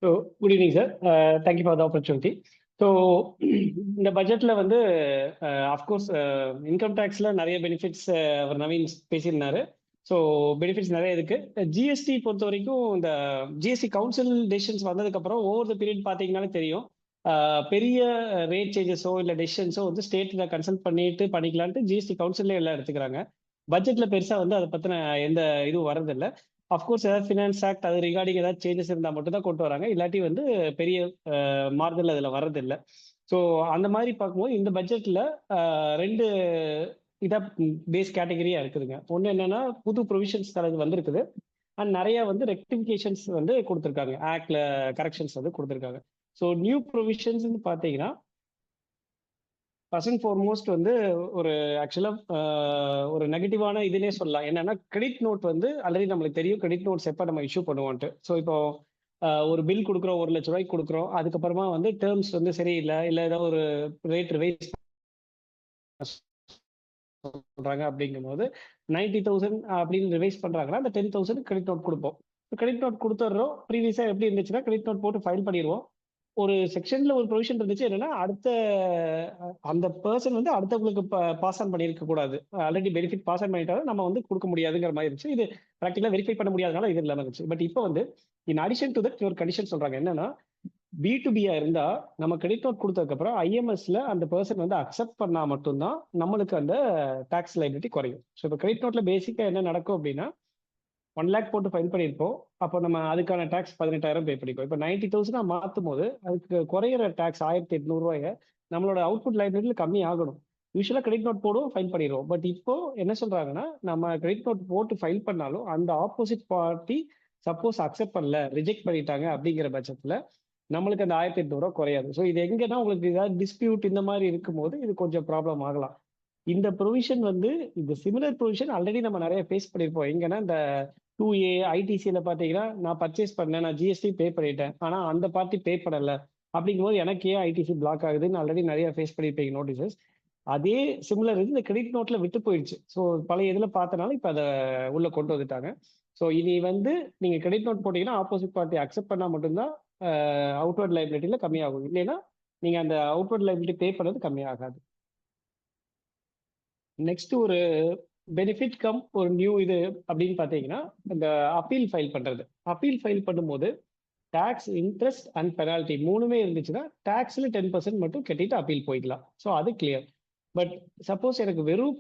So, good evening, sir. Thank you for the opportunity. So இந்த பட்ஜெட்ல வந்து of course income டேக்ஸ்ல நிறைய பெனிஃபிட்ஸ் அவர் Naveen பேசியிருந்தாரு. So benefits நிறைய இருக்கு. ஜிஎஸ்டி பொறுத்த வரைக்கும் இந்த ஜிஎஸ்டி கவுன்சில் டெசிஷன்ஸ் வந்ததுக்கு அப்புறம் ஓவர் த பீரியட் பார்த்தீங்கன்னாலே தெரியும். பெரிய ரேட் சேஞ்சஸோ இல்லை டெசிஷன்ஸோ வந்து ஸ்டேட்ல கன்சல்ட் பண்ணிட்டு பண்ணிக்கலான்ட்டு ஜிஎஸ்டி கவுன்சிலே எல்லாம் எடுத்துக்கிறாங்க. பட்ஜெட்ல பெருசா வந்து அதை பத்தின எந்த இதுவும் வரதில்லை. அஃப்கோர்ஸ் ஏதாவது ஃபினான்ஸ் ஆக்ட் அது ரிகார்டிங் ஏதாவது சேஞ்சஸ் இருந்தால் மட்டும் தான் கொண்டு வராங்க. இல்லாட்டி வந்து பெரிய மாறுதல் அதில் வர்றதில்லை. ஸோ அந்த மாதிரி பார்க்கும்போது இந்த பட்ஜெட்ல ரெண்டு இதாக பேஸ் கேட்டகரியா இருக்குதுங்க. ஒன்று என்னன்னா புது ப்ரொவிஷன்ஸ் தரது வந்திருக்குது. அண்ட் நிறைய வந்து ரெக்டிஃபிகேஷன்ஸ் வந்து கொடுத்துருக்காங்க. ஆக்ட்ல கரெக்ஷன்ஸ் வந்து கொடுத்துருக்காங்க. ஸோ நியூ ப்ரொவிஷன்ஸ் பார்த்தீங்கன்னா ஃபர்ஸ்ட் அண்ட் ஃபார்மோஸ்ட் வந்து ஒரு ஆக்சுவலா ஒரு நெகட்டிவான இதுனே சொல்லலாம். என்னன்னா கிரெடிட் நோட் வந்து ஆல்ரெடி நம்மளுக்கு தெரியும் கிரெடிட் நோட்ஸ் எப்போ நம்ம இஷ்யூ பண்ணுவோன்ட்டு. ஸோ இப்போ ஒரு பில் கொடுக்குறோம், 1,00,000 ரூபாய்க்கு கொடுக்குறோம். அதுக்கப்புறமா வந்து டேர்ம்ஸ் வந்து சரியில்லை, இல்லை ஏதாவது ஒரு ரேட் ரிவைஸ் சொல்றாங்க அப்படிங்கும்போது 90,000 அப்படின்னு ரிவைஸ் பண்றாங்கன்னா அந்த 10,000 கிரெடிட் நோட் கொடுப்போம். கிரெடிட் நோட் கொடுத்துட்றோம். ப்ரீவியஸா எப்படி இருந்துச்சுன்னா கிரெடிட் நோட் போட்டு ஃபைல் பண்ணிடுவோம். ஒரு செக்ஷன்ல ஒரு ப்ரொவிஷன் இருந்துச்சு என்னன்னா அடுத்த அந்த பர்சன் வந்து அடுத்தவங்களுக்கு பாஸ் ஆன் பண்ணியிருக்க கூடாது. ஆல்ரெடி பெனிஃபிட் பாஸ் ஆன் பண்ணிட்டாலும் நம்ம வந்து கொடுக்க முடியாதுங்கிற மாதிரி இருந்துச்சு. இது ப்ராக்டிகலா வெரிஃபை பண்ண முடியாதனால இது இல்லாம இருந்துச்சு. பட் இப்போ வந்து இன் அடிஷன் டு தட் ஒரு கண்டிஷன் சொல்றாங்க. என்னன்னா B2B இருந்தா நம்ம கிரெடிட் நோட் கொடுத்ததுக்கு அப்புறம் ஐஎம்எஸ்ல அந்த பர்சன் வந்து அக்செப்ட் பண்ணா மட்டும்தான் நம்மளுக்கு அந்த டாக்ஸ் லைபிலிட்டி குறையும். ஸோ இப்போ கிரெடிட் நோட்ல பேசிக்கா என்ன நடக்கும் அப்படின்னா 1 lakh போட்டு ஃபைல் பண்ணியிருப்போம். அப்போ நம்ம அதுக்கான டாக்ஸ் 18,000 பே பண்ணிக்கோ. இப்போ 90,000 மாற்றும் போது அதுக்கு குறையிற டாக்ஸ் 1,800 ரூபாயை நம்மளோட அவுட்புட் லைபிலிட்டியில கம்மி ஆகணும். யூஸ்வலா கிரெடிட் நோட் போடுவோம், ஃபைல் பண்ணிடுவோம். பட் இப்போ என்ன சொல்றாங்கன்னா நம்ம கிரெடிட் நோட் போட்டு ஃபைல் பண்ணாலும் அந்த ஆப்போசிட் பார்ட்டி சப்போஸ் அக்செப்ட் பண்ணல, ரிஜெக்ட் பண்ணிட்டாங்க அப்படிங்கிற பட்சத்துல நம்மளுக்கு அந்த 1,800 ரூபா குறையாது. ஸோ இது எங்கன்னா உங்களுக்கு ஏதாவது டிஸ்பியூட் இந்த மாதிரி இருக்கும்போது இது கொஞ்சம் ப்ராப்ளம் ஆகலாம். இந்த ப்ரொவிஷன் வந்து இந்த சிமிலர் ப்ரொவிஷன் ஆல்ரெடி நம்ம நிறைய ஃபேஸ் பண்ணியிருப்போம். எங்கன்னா இந்த 2A ஐடிசியில் பார்த்தீங்கன்னா நான் பர்ச்சேஸ் பண்ணேன், நான் ஜிஎஸ்டி பே பண்ணிட்டேன், ஆனால் அந்த பார்ட்டி பே பண்ணலை அப்படிங்கும்போது எனக்கு ஏன் ஐடிசி பிளாக் ஆகுதுன்னு ஆல்ரெடி நிறைய ஃபேஸ் பண்ணியிருப்பீங்க நோட்டீசஸ். அதே சிமிலர் இது இந்த கிரெடிட் நோட்ல விட்டு போயிடுச்சு. ஸோ பழைய இதில் பார்த்தனால இப்போ அதை உள்ள கொண்டு வந்துட்டாங்க. ஸோ இனி வந்து நீங்க கிரெடிட் நோட் போட்டீங்கன்னா ஆப்போசிட் பார்ட்டி அக்செப்ட் பண்ணா மட்டும்தான் அவுட்வர்ட் லைபிலிட்டியில கம்மியாகும். இல்லைன்னா நீங்க அந்த அவுட்வர்ட் லைபிலிட்டி பே பண்ணது கம்மியாகாது. நெக்ஸ்ட் ஒரு பெனிஃபிட் கம் ஒரு நியூ இது அப்படின்னு பார்த்தீங்கன்னா இந்த அப்பீல் ஃபைல் பண்றது. அப்பீல் ஃபைல் பண்ணும்போது டாக்ஸ், இன்ட்ரெஸ்ட் அண்ட் பெனால்டி மூணுமே இருந்துச்சுன்னா டாக்ஸ்ல 10% மட்டும் கட்டிட்டு அப்பீல் போய்க்கலாம். ஸோ அது கிளியர். பட் சப்போஸ் எனக்கு வெறும்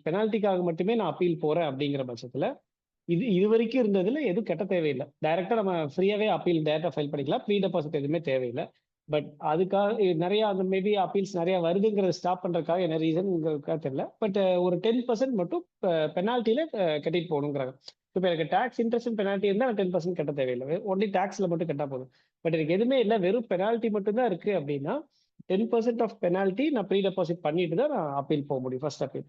பெனால்ட்டிக்காக மட்டுமே நான் அப்பீல் போறேன் அப்படிங்கிற பட்சத்துல இது வரைக்கும் இருந்ததுல எதுவும் கட்ட தேவையில்லை. டைரக்டா நம்ம ஃப்ரீயாவே அப்பீல் டேரக்டா ஃபைல் பண்ணிக்கலாம். ப்ரீ டெபாசிட் எதுவுமே தேவையில்லை. பட் அதுக்காக நிறைய அந்த மேபி அப்பீல்ஸ் நிறைய வருதுங்கிறத ஸ்டாப் பண்றதுக்காக என்ன ரீசன்ங்கிறதுக்காக தெரியல. பட் ஒரு 10% மட்டும் பெனால்ட்டியில கட்டிட்டு போகணுங்கிறாங்க. இப்போ எனக்கு டாக்ஸ், இன்ட்ரெஸ்ட், பெனால்ட்டி இருந்தால் 10% கட்ட தேவையில்லை. ஒன்லி டாக்ஸ்ல மட்டும் கட்டா போதும். பட் எனக்கு எதுவுமே இல்லை, வெறும் பெனால்ட்டி மட்டும் தான் இருக்கு அப்படின்னா 10% ஆஃப் பெனால்ட்டி நான் ப்ரீ டெபாசிட் பண்ணிட்டு தான் நான் அப்பீல் போக முடியும், ஃபர்ஸ்ட் அப்பீல்.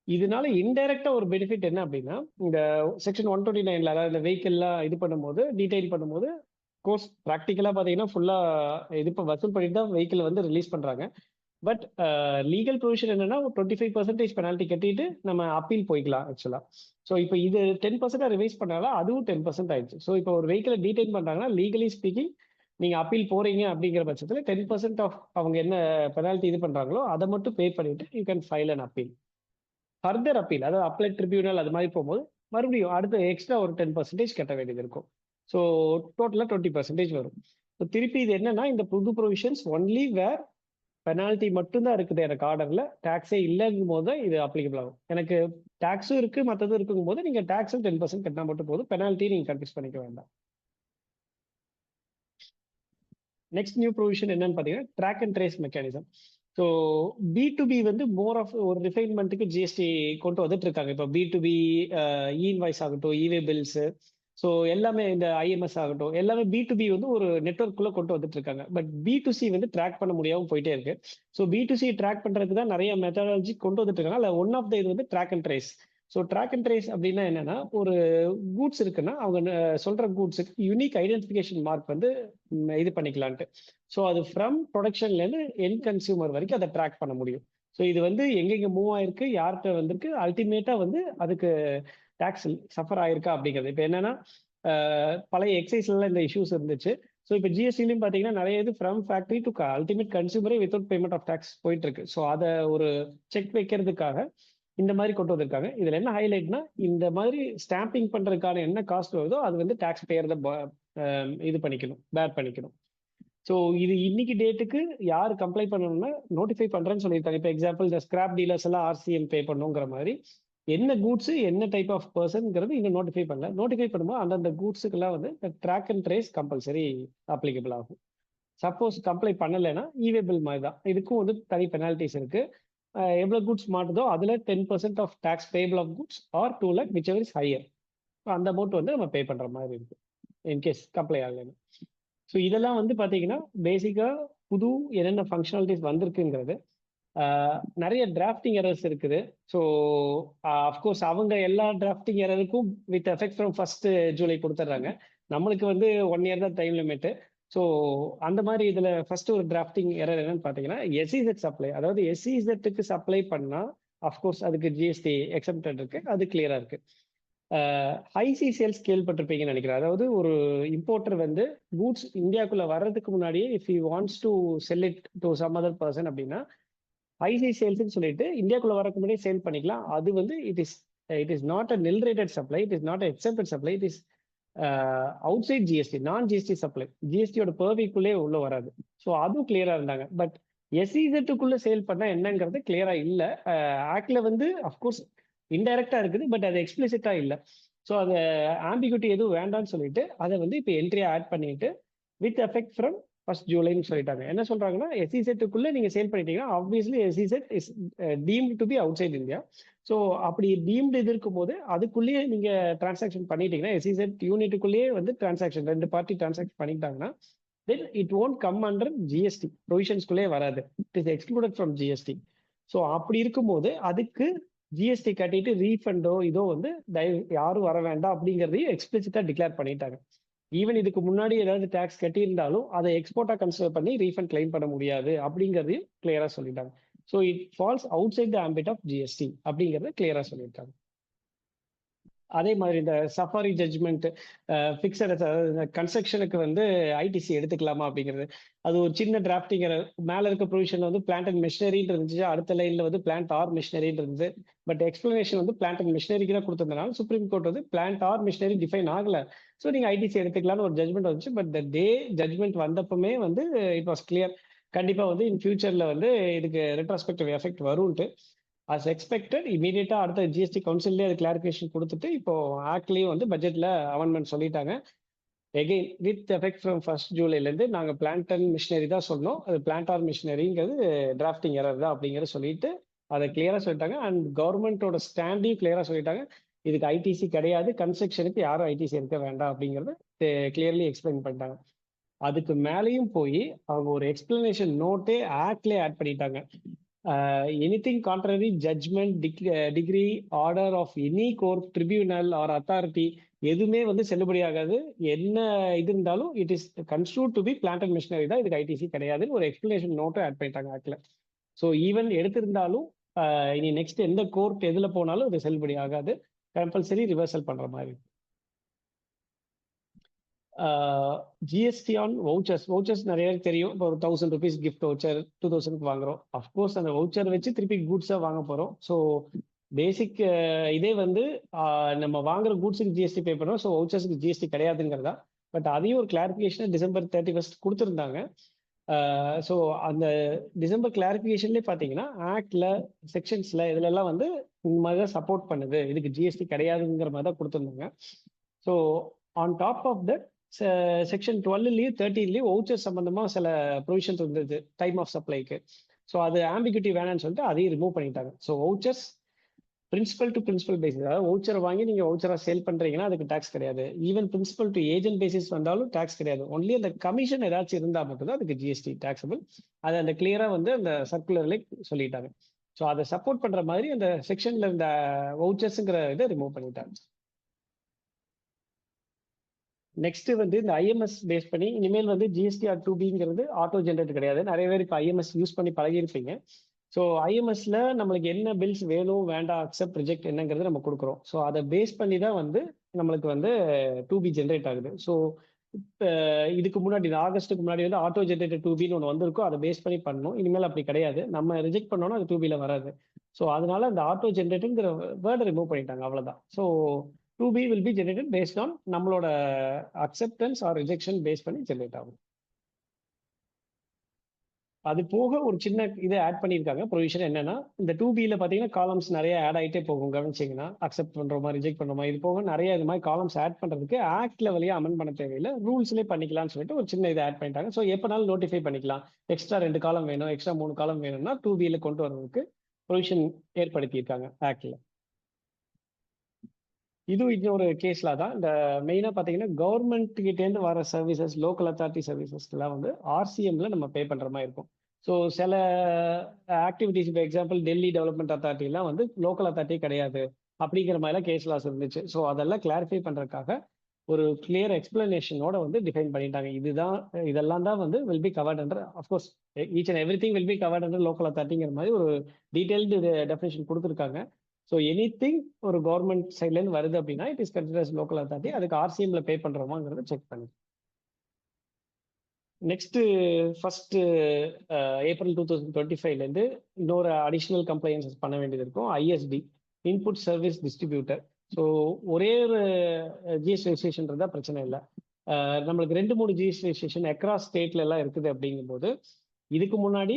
இதனால இன்டைரக்டா ஒரு பெனிஃபிட் என்ன அப்படின்னா இந்த செக்ஷன் 129ல அதாவது இந்த வெஹிக்கிள்லாம் இது பண்ணும்போது டீடைல் பண்ணும்போது கோர்ஸ் ப்ராக்டிக்கலா பாத்தீங்கன்னா ஃபுல்லா இது இப்போ வசூல் பண்ணிட்டு தான் வெஹிக்கிள் வந்து ரிலீஸ் பண்றாங்க. பட் லீகல் ப்ரொவிஷன் என்னன்னா 25% பெனால்ட்டி கட்டிட்டு நம்ம அப்பீல் போய்க்கலாம் ஆக்சுவலா. ஸோ இப்போ இது 10% ரிவைஸ் பண்ணாலும் அதுவும் 10% ஆயிடுச்சு. ஸோ இப்போ ஒரு வெஹிக்கிளை டீடைன் பண்றாங்கன்னா லீகலி ஸ்பீக்கிங் நீங்க அப்பீல் போறீங்க அப்படிங்கிற பட்சத்துல 10% ஆஃப் அவங்க என்ன பெனால்ட்டி இது பண்றாங்களோ அதை மட்டும் பே பண்ணிட்டு you can file an appeal. Further appeal அதாவது அப்ளைட் ட்ரிபியூனல் அது மாதிரி போகும்போது மறுபடியும் அடுத்த எக்ஸ்ட்ரா ஒரு 10% கட்ட வேண்டியது இருக்கும். ஸோ டோட்டலாக 20% வரும். ஸோ திருப்பி இது என்னன்னா இந்த புது ப்ரொவிஷன்ஸ் ஒன்லி வேர் பெனால்ட்டி மட்டும்தான் இருக்குது எனக்கு ஆர்டர்ல, டாக்ஸே இல்லைங்கும் போது தான் இது அப்ளிகபிள் ஆகும். எனக்கு டாக்ஸும் இருக்கு மற்றதும் இருக்குங்கும் போது நீங்க டாக்ஸும் 10% கட்டினா மட்டும் போதும், பெனால்ட்டி நீங்க கன்ஃபியூஸ் பண்ணிக்க வேண்டாம். நெக்ஸ்ட் நியூ ப்ரொவிஷன் என்னன்னு பார்த்தீங்கன்னா track and trace mechanism. So B2B வந்து மோர் ஆஃப் ஒரு ரிஃபைன்மெண்ட்டுக்கு ஜிஎஸ்டி கொண்டு வந்துட்டு இருக்காங்க. இப்போ B2B இன்வாய்ஸ் ஆகட்டும், இவே பில்ஸ், ஸோ எல்லாமே இந்த ஐஎம்எஸ் ஆகட்டும், எல்லாமே B2B வந்து ஒரு நெட்ஒர்க்குள்ள கொண்டு வந்துட்டு இருக்காங்க. பட் B2C வந்து ட்ராக் பண்ண முடியாமல் போயிட்டே இருக்கு. ஸோ B2C ட்ராக் பண்றதுக்கு தான் நிறைய மெத்தடாலஜி கொண்டு வந்துட்டு இருக்காங்க. அதில் ஒன் ஆஃப் த இது வந்து track and trace. So track and trace அப்படின்னா என்னன்னா ஒரு கூட்ஸ் இருக்குன்னா அவங்க சொல்ற கூட்ஸுக்கு யூனிக் ஐடென்டிஃபிகேஷன் மார்க் வந்து இது பண்ணிக்கலான்ட்டு. ஸோ அது ஃப்ரம் ப்ரொடக்ஷன்லேருந்து என் கன்சியூமர் வரைக்கும் அதை ட்ராக் பண்ண முடியும். ஸோ இது வந்து எங்கெங்க மூவ் ஆயிருக்கு, யார்கிட்ட வந்திருக்கு, அல்டிமேட்டா வந்து அதுக்கு டாக்ஸ் சஃபர் ஆயிருக்கா அப்படிங்கிறது. இப்போ என்னன்னா பழைய எக்ஸைஸ்ல இந்த இஷ்யூஸ் இருந்துச்சு. ஸோ இப்போ ஜிஎஸ்டிலையும் பார்த்தீங்கன்னா நிறைய இது ஃப்ரம் ஃபேக்டரி டு அல்டிமேட் கன்சூமரே வித்தவுட் பேமெண்ட் ஆஃப் டேக்ஸ் போயிட்டு இருக்கு. ஸோ அதை ஒரு செக் வைக்கிறதுக்காக இந்த மாதிரி கொண்டு வந்திருக்காங்க. இதுல என்ன ஹைலைட்னா, இந்த மாதிரி ஸ்டாம்பிங் பண்றதுக்கான என்ன காஸ்ட் வருதோ அது வந்து டாக்ஸ் பேயர் இது பண்ணிக்கணும், பேர் பண்ணிக்கணும். ஸோ இது இன்னைக்கு டேட்டுக்கு யார் கம்ப்ளை பண்ணணும்னா நோட்டிஃபை பண்றேன்னு சொல்லியிருக்காங்க. இப்போ எக்ஸாம்பிள் இந்த ஸ்கிராப் டீலர்ஸ் எல்லாம் ஆர்சிஎம் பே பண்ணுங்கிற மாதிரி என்ன கூட்ஸ் என்ன டைப் ஆஃப் பர்சன்ங்கிறது இன்னும் நோட்டிஃபை பண்ணல. நோட்டிஃபை பண்ணும்போது அந்தந்த கூட்ஸுக்கெல்லாம் வந்து track and trace compulsory applicable ஆகும். சப்போஸ் கம்ப்ளை பண்ணலைன்னா ஈவேபிள் மாதிரி தான், இதுக்கும் வந்து தனி பெனால்டிஸ் இருக்கு. எவ்வளோ கூட்ஸ் மாட்டுதோ அதில் 10% of tax payable of goods or 2 lakh which ever is higher. அந்த அமௌண்ட் வந்து நம்ம பே பண்ணுற மாதிரி இருக்கு இன்கேஸ் கம்ப்ளை ஆகலைன்னு. ஸோ இதெல்லாம் வந்து பார்த்தீங்கன்னா பேசிக்காக புது என்னென்ன ஃபங்க்ஷனாலிட்டிஸ் வந்திருக்குங்கிறது. நிறைய டிராஃப்டிங் எரர்ஸ் இருக்குது. ஸோ அஃப்கோர்ஸ் அவங்க எல்லா டிராஃப்டிங் எரருக்கும் with effect from 1st July கொடுத்துட்றாங்க. நம்மளுக்கு வந்து 1 year தான் டைம் லிமிட்டு. ஸோ அந்த மாதிரி இதில் ஃபர்ஸ்ட் ஒரு டிராஃப்டிங் எரர் என்னன்னு பார்த்தீங்கன்னா எஸ்இசெட் சப்ளை. அதாவது எஸ்இசெட்டுக்கு சப்ளை பண்ணால் அஃப்கோர்ஸ் அதுக்கு ஜிஎஸ்டி எக்ஸம்ப்டட் இருக்கு, அது கிளியரா இருக்கு. ஹைசி சேல்ஸ் கேள்விப்பட்டிருப்பீங்கன்னு நினைக்கிறேன். அதாவது ஒரு இம்போர்ட்டர் வந்து கூட்ஸ் இந்தியாவுக்குள்ள வர்றதுக்கு முன்னாடியே if he wants to sell it to some other person அப்படின்னா ஹைசி சேல்ஸ்ன்னு சொல்லிட்டு இந்தியாவுக்குள்ள வரக்கு முன்னாடியே சேல் பண்ணிக்கலாம். அது வந்து it is not a nil rated supply, it is not exempted supply, it is outside GST, non GST supply, ஜிஎஸ்டியோட பர்விக்குள்ளே உள்ள வராது. ஸோ அதுவும் கிளியரா இருந்தாங்க. பட் எஸ்இசெட்டுக்குள்ள சேல் பண்ணா என்னங்கிறது கிளியரா இல்லை. ஆக்ட்ல வந்து அஃப்கோர்ஸ் இன்டைரக்டா இருக்குது, பட் அது எக்ஸ்பிளிசிட்டா இல்லை. ஸோ அது ஆம்பிகுட்டி எதுவும் வேண்டாம்னு சொல்லிட்டு அதை வந்து இப்போ என்ட்ரியா ஆட் பண்ணிட்டு with effect from 1st July சொல்லிட்டாங்க. என்ன சொல்றாங்கன்னா எஸ்இசெட்டுக்குள்ள நீங்க சேல் பண்ணிட்டீங்கன்னா obviously SEZ is deemed to be outside India. So அப்படி டீம்டு இது இருக்கும் போது அதுக்குள்ளேயே நீங்க டிரான்சாக்ஷன் பண்ணிட்டீங்கன்னா எஸ்இசெட் யூனிட்டுக்குள்ளேயே வந்து டிரான்சாக்ஷன் 2 பார்ட்டி டிரான்சாக்ஷன் பண்ணிட்டாங்கன்னா then it won't come under GST ப்ரொவிஷன்ஸ்குள்ளே வராது, it is excluded from GST. So அப்படி இருக்கும்போது அதுக்கு ஜிஎஸ்டி கட்டிட்டு ரீஃபண்டோ இதோ வந்து யாரும் வர வேண்டாம் அப்படிங்கிறதையும் எக்ஸ்பிளிசிட்டா டிக்ளேர் பண்ணிட்டாங்க. ஈவன் இதுக்கு முன்னாடி ஏதாவது டேக்ஸ் கட்டியிருந்தாலும் அதை எக்ஸ்போர்ட்டா கன்சிடர் பண்ணி ரீஃபண்ட் கிளைம் பண்ண முடியாது அப்படிங்கிறதையும் கிளியரா சொல்லிட்டாங்க. So it falls outside the ambit of GST அப்படிங்கிறத கிளியரா சொல்லியிருக்காங்க. அதே மாதிரி இந்த சஃபாரி ஜட்ஜ்மெண்ட் ஃபிக்ஸட் கன்ஸ்ட்ரக்ஷனுக்கு வந்து ஐடிசி எடுத்துக்கலாமா அப்படிங்கிறது அது ஒரு சின்ன டிராஃப்டிங் மேல இருக்க ப்ரொவிஷன் வந்து பிளான்ட் அண்ட் மிஷினரின்னு இருந்துச்சு, அடுத்த லைன்ல வந்து பிளான்ட் ஆர் மிஷினரின்னு இருந்தது. பட் எக்ஸ்பிளனேஷன் வந்து பிளான்ட் அண்ட் மிஷினரிக்கு தான் கொடுத்திருந்தனால சுப்ரீம் கோர்ட் வந்து பிளான்ட் ஆர் மிஷினரி டிஃபைன் ஆகல, ஸோ நீங்க ஐடிசி எடுத்துக்கலாம்னு ஒரு ஜட்மெண்ட் வந்துச்சு. பட் த டே ஜட்மெண்ட் வந்தப்பமே வந்து இட் வாஸ் கிளியர், கண்டிப்பா வந்து இன் ஃபியூச்சர்ல வந்து இதுக்கு ரெட்ரோஸ்பெக்டிவ் எஃபெக்ட் வரும்ட்டு. as expected இமீடியட்டா அடுத்த ஜிஎஸ்டி கவுன்சிலே அது கிளாரிஃபிகேஷன் கொடுத்துட்டு இப்போ ஆக்ட்லயும் வந்து பட்ஜெட்ல அமெண்ட்மெண்ட் சொல்லிட்டாங்க. Again with effect from 1st July இருந்து நாங்க பிளான்ட் அண்ட் மிஷினரி தான் சொன்னோம், அது பிளான்ட் ஆர் மிஷினரிங்கிறது டிராஃப்டிங் எரர் தான் அப்படிங்கிறத சொல்லிட்டு அதை கிளியரா சொல்லிட்டாங்க. அண்ட் கவர்மெண்டோட ஸ்டாண்டையும் கிளியரா சொல்லிட்டாங்க, இதுக்கு ஐடிசி கிடையாது, கன்ஸ்ட்ரக்ஷனுக்கு யாரும் ஐடிசி எடுக்க வேண்டாம் அப்படிங்கிறது கிளியர்லி எக்ஸ்பிளைன் பண்ணிட்டாங்க. அதுக்கு மேலேயும் போய் அவங்க ஒரு எக்ஸ்பிளனேஷன் நோட்டே ஆக்ட்லேயே ஆட் பண்ணிட்டாங்க. anything contrary judgment, degree, order of any court, tribunal or authority எதுவுமே வந்து செல்லுபடியாகாது. என்ன இது இருந்தாலும் it is construed to be plant and machinery தான், இதுக்கு ஐடிசி கிடையாதுன்னு ஒரு எக்ஸ்பிளனேஷன் நோட்டும் ஆட் பண்ணிட்டாங்க ஆக்ட்ல. ஸோ ஈவன் எடுத்திருந்தாலும் இனி நெக்ஸ்ட் எந்த கோர்ட் எதுல போனாலும் இது செல்லுபடி ஆகாது, கம்பல்சரி ரிவர்சல் பண்ற மாதிரி. ஜிஎஸ்டி ஆன் வவுச்சர்ஸ் நிறைய பேருக்கு தெரியும். இப்போ ஒரு 1000 rupees கிஃப்ட் வவுச்சர் 2000 வாங்குறோம். அஃப்கோர்ஸ் அந்த வவுச்சர் வச்சு திருப்பி கூட்ஸா வாங்க போறோம். ஸோ பேசிக் இதே வந்து நம்ம வாங்குற கூட்ஸுக்கு ஜிஎஸ்டி பே பண்ணுறோம், ஸோ வவுச்சர்ஸ்க்கு ஜிஎஸ்டி கிடையாதுங்கிறதா. பட் அதையும் ஒரு கிளாரிஃபிகேஷன் December 31 கொடுத்துருந்தாங்க. ஸோ அந்த டிசம்பர் கிளாரிஃபிகேஷன்லேயே பார்த்தீங்கன்னா ஆக்ட்ல செக்ஷன்ஸ்ல இதுலலாம் வந்து இந்த மாதிரி தான் சப்போர்ட் பண்ணுது, இதுக்கு ஜிஎஸ்டி கிடையாதுங்கிற மாதிரி தான் கொடுத்துருந்தாங்க. So on top of that section 12லயும் 13லயும் வவுச்சர் சம்பந்தமா சில ப்ரொவிஷன்ஸ் இருந்தது டைம் ஆஃப் சப்ளைக்கு. ஸோ அது ஆம்பிகுட்டி வேணாம்னு சொல்லிட்டு அதையும் ரிமூவ் பண்ணிட்டாங்க. So vouchers principal to principal basis, அதாவது வவுச்சர் வாங்கி நீங்க வவுச்சரா சேல் பண்றீங்கன்னா அதுக்கு டாக்ஸ் கிடையாது. Even principal to agent basis வந்தாலும் டாக்ஸ் கிடையாது. ஒன்லி அந்த கமிஷன் ஏதாச்சும் இருந்தால் மட்டும்தான் அதுக்கு ஜிஎஸ்டி டாக்ஸபிள். அதை அந்த கிளியரா வந்து அந்த சர்க்குலர்ல சொல்லிட்டாங்க. ஸோ அதை சப்போர்ட் பண்ற மாதிரி அந்த செக்ஷன்ல இருந்த வவுச்சர்ஸ்ங்கிற இதை ரிமூவ் பண்ணிட்டாங்க. நெக்ஸ்ட் வந்து இந்த ஐஎம்எஸ் பேஸ் பண்ணி இனிமேல் வந்து ஜிஎஸ்டிஆர் 2Bங்கிறது ஆட்டோ ஜென்ரேட் கிடையாது. நிறைய பேர் இப்போ ஐஎம்எஸ் யூஸ் பண்ணி பழகிருப்பீங்க. ஸோ ஐஎம்எஸ்ல நம்மளுக்கு என்ன பில்ஸ் வேணும் வேண்டாம் அக்செப்ட் ரிஜெக்ட் என்னங்கிறது நம்ம கொடுக்குறோம். ஸோ அதை பேஸ் பண்ணி தான் வந்து நம்மளுக்கு வந்து 2B ஜென்ரேட் ஆகுது. ஸோ இதுக்கு முன்னாடி இந்த ஆகஸ்ட்டுக்கு முன்னாடி வந்து ஆட்டோ ஜென்ரேட்டட் 2Bன்னு ஒன்று வந்திருக்கும், அதை பேஸ் பண்ணி பண்ணணும். இனிமேல் அப்படி கிடையாது. நம்ம ரிஜெக்ட் பண்ணோம்னா அது 2Bல வராது. ஸோ அதனால அந்த ஆட்டோ ஜென்ரேட்டுங்கிற வேர்டை ரிமூவ் பண்ணிட்டாங்க, அவ்வளவுதான். So 2B will be generated based on நம்மளோட அக்செப்டன்ஸ் ஆர் ரிஜெக்ஷன் பேஸ் பண்ணி ஜென்ரேட் ஆகும். அது போக ஒரு சின்ன இதை ஆட் பண்ணியிருக்காங்க. ப்ரொவிஷன் என்னன்னா, இந்த 2Bல பார்த்தீங்கன்னா காலம்ஸ் நிறைய ஆட் ஆகிட்டே போகும். கவனிச்சிங்கன்னா அக்செப்ட் பண்ணுறோமா, ரிஜெக்ட் பண்ணுறோமா, இது போக நிறைய இது மாதிரி காலம்ஸ் ஆட் பண்ணுறதுக்கு ஆக்ட் லெவலையே அமெண்ட் பண்ண தேவையில்லை, ரூல்ஸ்லேயே பண்ணிக்கலாம்னு சொல்லிட்டு ஒரு சின்ன இதை ஆட் பண்ணிட்டாங்க. ஸோ எப்போனாலும் நோட்டிஃபை பண்ணிக்கலாம். எக்ஸ்ட்ரா 2 காலம் வேணும், எக்ஸ்ட்ரா 3 காலம் வேணும்னா 2Bல கொண்டு வரதுக்கு ப்ரொவிஷன் ஏற்படுத்தியிருக்காங்க ஆக்ட்ல. இது இன்னொரு கேஸ்ல தான். இந்த மெயினா பாத்தீங்கன்னா கவர்மெண்ட் கிட்டேருந்து வர சர்வீசஸ், லோக்கல் அத்தாரிட்டி சர்வீசஸ்லாம் வந்து ஆர்சிஎம்ல நம்ம பே பண்ற மாதிரி இருக்கும். ஸோ சில ஆக்டிவிட்டிஸ், இப்போ எக்ஸாம்பிள் டெல்லி டெவலப்மெண்ட் அத்தாரிட்டிலாம் வந்து லோக்கல் அத்தாரிட்டி கிடையாது அப்படிங்கிற மாதிரிலாம் கேஸ் லாஸ் இருந்துச்சு. ஸோ அதெல்லாம் கிளாரிஃபை பண்றதுக்காக ஒரு கிளியர் எக்ஸ்பிளனேஷனோட வந்து டிஃபைன் பண்ணிட்டாங்க. இதுதான், இதெல்லாம் தான் வந்து will be covered under, of course each and everything will be covered under local அத்தாரிட்டிங்கிற மாதிரி ஒரு டீடைல்டு டெஃபினேஷன் கொடுத்துருக்காங்க. ஸோ எனி திங் ஒரு கவர்மெண்ட் சைட்லேருந்து வருது அப்படின்னா it is considers local authority. அதுக்கு ஆர்சிஎம்ல பே பண்றோமாங்கிறத செக் பண்ணி நெக்ஸ்ட் ஃபர்ஸ்ட் ஏப்ரல் 2025லேருந்து இன்னொரு அடிஷ்னல் கம்ப்ளைன்சஸ் பண்ண வேண்டியது இருக்கும். ISD, input service distributor. So ஒரே ஒரு ஜிஎஸ்டி ரெஜிஸ்ட்ரேஷன் இருந்தால் பிரச்சனை இல்லை. நம்மளுக்கு 2-3 ஜிஎஸ்டி ரெஜிஸ்ட்ரேஷன் அக்ராஸ் ஸ்டேட்ல எல்லாம் இருக்குது அப்படிங்கும்போது, இதுக்கு முன்னாடி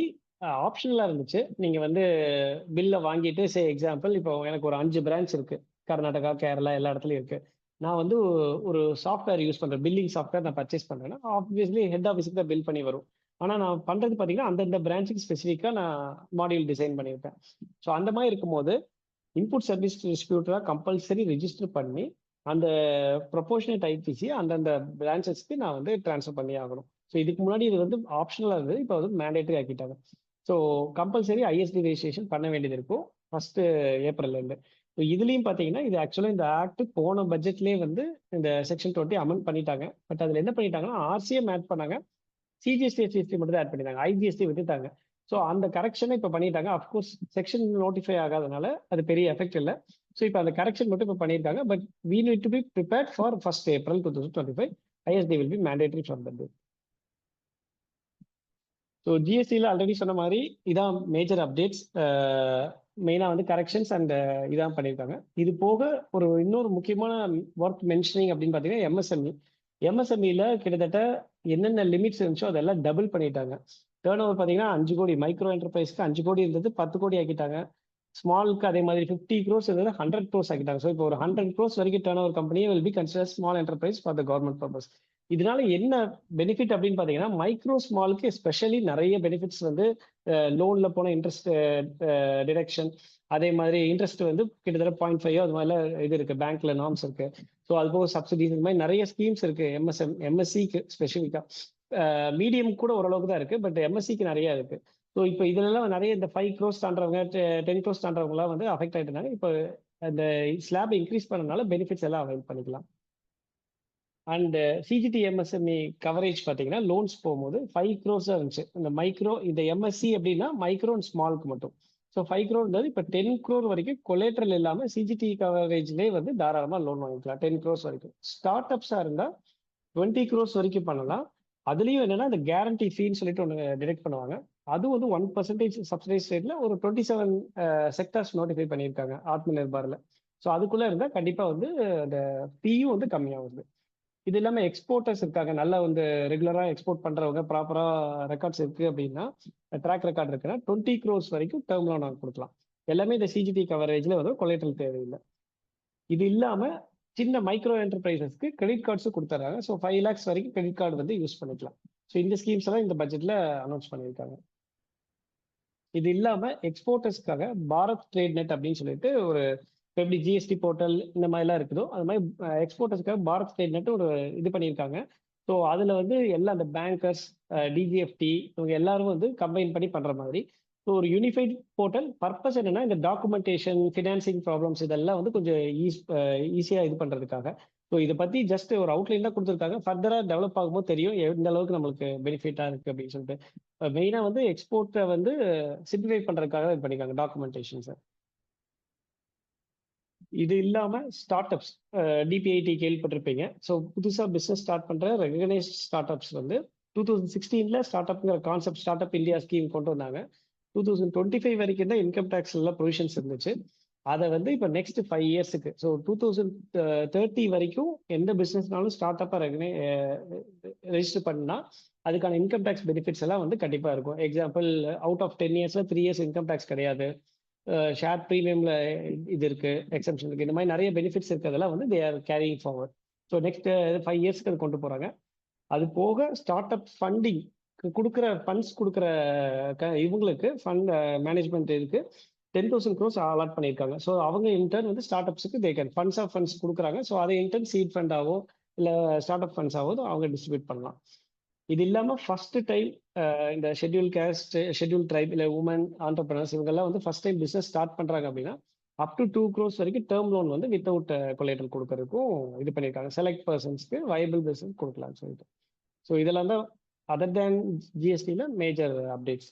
ஆப்ஷனலா இருந்துச்சு. நீங்க வந்து பில்லை வாங்கிட்டு, சே எக்ஸாம்பிள் இப்போ எனக்கு ஒரு 5 பிரான்ச் இருக்கு, கர்நாடகா, கேரளா எல்லா இடத்துலயும் இருக்கு. நான் வந்து ஒரு சாஃப்ட்வேர் யூஸ் பண்றேன், பில்லிங் சாஃப்ட்வேர் நான் பர்ச்சேஸ் பண்றேன்னா ஆப்வியஸ்லி ஹெட் ஆஃபீஸுக்கு தான் பில் பண்ணி வரும். ஆனா நான் பண்றது பாத்தீங்கன்னா அந்தந்த பிரான்ச்சுக்கு ஸ்பெசிஃபிக்கா நான் மாடியூல் டிசைன் பண்ணியிருப்பேன். ஸோ அந்த மாதிரி இருக்கும்போது இன்புட் சர்வீஸ் டிஸ்ட்ரிபியூட்டரா கம்பல்சரி ரெஜிஸ்டர் பண்ணி அந்த ப்ரொபோர்ஷனேட் ஐபிசி அந்தந்த பிரான்ச்சஸ்க்கு நான் வந்து ட்ரான்ஸ்ஃபர் பண்ணி ஆகணும். ஸோ இதுக்கு முன்னாடி இது வந்து ஆப்ஷனலா இருந்தது, இப்போ வந்து மேண்டேட்டரி ஆக்கிட்டாங்க. ஸோ கம்பல்சரி ஐஎஸ்டி ரெஜிஸ்ட்ரேஷன் பண்ண வேண்டியது இருக்கும் ஃபர்ஸ்ட் ஏப்ரல்லேருந்து. ஸோ இதுலயும் பார்த்தீங்கன்னா இது ஆக்சுவலாக இந்த ஆக்ட் போன பட்ஜெட்லேயே வந்து இந்த செக்ஷன் 20 அமெண்ட் பண்ணிட்டாங்க. பட் அதில் என்ன பண்ணிட்டாங்கன்னா ஆர்சிஎம் ஆட் பண்ணாங்க, சிஜிஎஸ்டி எஸ்ஜிஎஸ்டி மட்டும் தான் ஆட் பண்ணிட்டாங்க, ஐஜிஎஸ்டி விட்டுட்டாங்க. ஸோ அந்த கரெக்ஷனை இப்போ பண்ணிட்டாங்க. அஃப்கோர்ஸ் செக்ஷன் நோட்டிஃபை ஆகாதனால அது பெரிய எஃபெக்ட் இல்லை. ஸோ இப்போ அந்த கரெக்ஷன் மட்டும் இப்போ பண்ணியிருக்காங்க. But we need to be prepared for first April 2025. ISD will be mandatory from the day. So ஜிஎஸ்டியில் ஆல்ரெடி சொன்ன மாதிரி இதான் மேஜர் அப்டேட்ஸ். மெயினாக வந்து கரெக்ஷன்ஸ் அண்ட் இதான் பண்ணியிருக்காங்க. இது போக ஒரு இன்னொரு முக்கியமான ஒர்க் மென்ஷனிங் அப்படின்னு பார்த்தீங்கன்னா எம்எஸ்எம்இ. எம்எஸ்எம்இல கிட்டத்தட்ட என்னென்ன லிமிட்ஸ் இருந்துச்சோ அதெல்லாம் டபுள் பண்ணிட்டாங்க. டேர்ன் ஓவர் பார்த்தீங்கன்னா 5 கோடி, மைக்ரோ என்டர்பிரைஸ்க்கு 5 கோடி இருந்தது 10 கோடி ஆக்கிட்டாங்க. ஸ்மாலுக்கு அதே மாதிரி 50 crores இருந்தது 100 crores ஆக்கிட்டாங்க. ஸோ இப்போ ஒரு 100 crores வரைக்கும் டேர்ன் ஓவர் கம்பெனியே will be consider small enterprise for the government purpose. இதனால என்ன பெனிஃபிட் அப்படின்னு பார்த்தீங்கன்னா மைக்ரோ ஸ்மாலுக்கு எஸ்பெஷலி நிறைய பெனிஃபிட்ஸ் வந்து லோன்ல போன இன்ட்ரெஸ்ட் டிடக்ஷன், அதே மாதிரி இன்ட்ரெஸ்ட் வந்து கிட்டத்தட்ட 0.5 அது மாதிரிலாம் இது இருக்கு, பேங்க்ல நார்ம்ஸ் இருக்கு. ஸோ அது போக சப்சிடிஸ், இந்த மாதிரி நிறைய ஸ்கீம்ஸ் இருக்கு எம்எஸ்சிக்கு ஸ்பெசிஃபிக்கா. மீடியம் கூட ஓரளவுக்கு தான் இருக்கு, பட் எம்எஸ்சிக்கு நிறைய இருக்கு. ஸோ இப்போ இதுலலாம் நிறைய இந்த 5 crores தாண்டவங்க 10 crores தாண்டவங்கலாம் வந்து அஃபெக்ட் ஆயிட்டாங்க. இப்போ அந்த ஸ்லாப் இன்க்ரீஸ் பண்ணனால பெனிஃபிட்ஸ் எல்லாம் அவைல் பண்ணிக்கலாம். அண்ட் சிஜிடி எம்எஸ்எம்இ கவரேஜ் பார்த்தீங்கன்னா லோன்ஸ் போகும்போது 5 crores தான் இருந்துச்சு. இந்த மைக்ரோ, இந்த எம்எஸ்சி அப்படின்னா மைக்ரோ அண்ட் ஸ்மாலுக்கு மட்டும். ஸோ 5 crore இப்போ 10 crore வரைக்கும் கொலேட்ரல் இல்லாமல் சிஜிடி கவரேஜ்லேயே வந்து தாராளமாக லோன் வாங்கிக்கலாம். 10 crores வரைக்கும். ஸ்டார்ட் அப்ஸாக இருந்தால் 20 crores வரைக்கும் பண்ணலாம். அதுலயும் என்னன்னா இந்த கேரண்டி ஃபீன்னு சொல்லிட்டு ஒன்று டிடெக்ட் பண்ணுவாங்க. அது வந்து 1% சப்சிடைஸ் ரேட்ல ஒரு 27 செக்டர்ஸ் நோட்டிஃபை பண்ணியிருக்காங்க ஆத்ம நிர்பாரில். ஸோ அதுக்குள்ள இருந்தால் கண்டிப்பா வந்து அந்த ஃபீயும் வந்து கம்மியாகுது. இது இல்லாம எக்ஸ்போர்ட்டர்ஸ் இருக்காங்க, நல்லா வந்து ரெகுலரா எக்ஸ்போர்ட் பண்றவங்க, ப்ராப்பரா ரெக்கார்ட்ஸ் இருக்கு அப்படின்னா, ட்ராக் ரெக்கார்ட் இருக்குன்னா 20 crores வரைக்கும் டேர்ம் லோன் நாங்கள் கொடுக்கலாம். எல்லாமே இந்த சிஜிடி கவரேஜ்ல வந்து கொலேட்ரல் தேவையில்லை. இது இல்லாம சின்ன மைக்ரோ என்டர்பிரைசஸ்க்கு கிரெடிட் கார்ட்ஸும் கொடுத்துறாங்க. ஸோ 5 lakhs வரைக்கும் கிரெடிட் கார்டு வந்து யூஸ் பண்ணிக்கலாம். ஸோ இந்த ஸ்கீம்ஸ் எல்லாம் இந்த பட்ஜெட்ல அனௌன்ஸ் பண்ணியிருக்காங்க. இது இல்லாம எக்ஸ்போர்ட்டர்ஸ்க்காக பாரத் ட்ரேட் நெட் அப்படின்னு சொல்லிட்டு ஒரு, எப்படி ஜிஎஸ்டி போர்ட்டல் இந்த மாதிரிலாம் இருக்குதோ அது மாதிரி எக்ஸ்போர்ட்டர்ஸ்க்காக பாரத் ட்ரேட் நெட் ஒரு இது பண்ணியிருக்காங்க. ஸோ அதுல வந்து எல்லா அந்த பேங்கர்ஸ், டிஜிஎஃப்டி இவங்க எல்லாரும் வந்து கம்பைன் பண்ணி பண்ற மாதிரி. ஸோ ஒரு யூனிஃபைட் போர்ட்டல். பர்பஸ் என்னன்னா இந்த டாக்குமெண்டேஷன், ஃபினான்சிங் ப்ராப்ளம்ஸ் இதெல்லாம் வந்து கொஞ்சம் ஈஸியா இது பண்றதுக்காக. ஸோ இதை பத்தி ஜஸ்ட் ஒரு அவுட்லைன் தான் கொடுத்துருக்காங்க. ஃபர்தரா டெவலப் ஆகும்போது தெரியும் எந்த அளவுக்கு நம்மளுக்கு பெனிஃபிட்டா இருக்கு அப்படின்னு சொல்லிட்டு. மெயினா வந்து எக்ஸ்போர்ட்டை வந்து சிம்பிளிஃபை பண்றதுக்காக இது பண்ணிருக்காங்க டாக்குமெண்டேஷன்ஸை. இது இல்லாம ஸ்டார்ட் அப்ஸ் டிபிஐடி கேள்விப்பட்டிருப்பீங்க. ஸோ புதுசா பிசினஸ் ஸ்டார்ட் பண்ற ரெகனைஸ்ட் ஸ்டார்ட் அப்ஸ் வந்து 2016ல ஸ்டார்ட் அப்ங்கிற concept startup India scheme கொண்டு வந்தாங்க. 2025 வரைக்கும் தான் இன்கம் டேக்ஸ்ல ப்ரொவிஷன்ஸ் இருந்துச்சு. அதை வந்து இப்போ நெக்ஸ்ட் 5 இயர்ஸுக்கு, ஸோ 2030 வரைக்கும் எந்த பிசினஸ்னாலும் ஸ்டார்ட் அப்பா ரெஜிஸ்டர் பண்ணா அதுக்கான இன்கம் டேக்ஸ் பெனிஃபிட்ஸ் எல்லாம் வந்து கண்டிப்பா இருக்கும். எக்ஸாம்பிள், அவுட் ஆஃப் 10 இயர்ஸ்ல 3 இயர்ஸ் இன்கம் டேக்ஸ் கிடையாது. ஷேர் ப்ரீமியம்ல இது இருக்கு, எக்ஸம்ஷன் இருக்கு. இந்த மாதிரி நிறைய பெனிஃபிட்ஸ் இருக்கிறதெல்லாம் வந்து they are carrying forward. So next 5 இயர்ஸ்க்கு அது கொண்டு போறாங்க. அது போக ஸ்டார்ட் அப் ஃபண்டிங் கொடுக்குற ஃபண்ட்ஸ் கொடுக்குற இவங்களுக்கு ஃபண்ட் மேனேஜ்மெண்ட் இருக்கு 10,000 crores அலாட் பண்ணியிருக்காங்க. ஸோ அவங்க இன்டர்ன் வந்து ஸ்டார்ட் அப்ஸுக்கு they can funds of funds கொடுக்குறாங்க. ஸோ அதை இன்டர்ன் சீட் ஃபண்டாவோ இல்லை ஸ்டார்ட் அப் ஃபண்ட்ஸ் ஆவோ அவங்க டிஸ்ட்ரிபியூட் பண்ணலாம். இது இல்லாமல் ஃபர்ஸ்ட் டைம் இந்த ஷெட்யூல் கேஸ்ட், ஷெட்யூல் ட்ரைப் இல்லை உமன் ஆண்டர்பிரனர்ஸ் இவங்கெல்லாம் வந்து ஃபர்ஸ்ட் டைம் பிஸ்னஸ் ஸ்டார்ட் பண்ணுறாங்க அப்படின்னா அப் டு 2 crores வரைக்கும் டேர்ம் லோன் வந்து வித்தவுட் கொலேட்டரல் கொடுக்கறதுக்கும் இது பண்ணியிருக்காங்க. செலக்ட் பர்சன்ஸ்க்கு வயபிள் பிஸ்னஸ் கொடுக்கலாம்னு சொல்லிட்டு. ஸோ இதெல்லாம் தான் அதர் தேன் ஜிஎஸ்டியில் மேஜர் அப்டேட்ஸ்.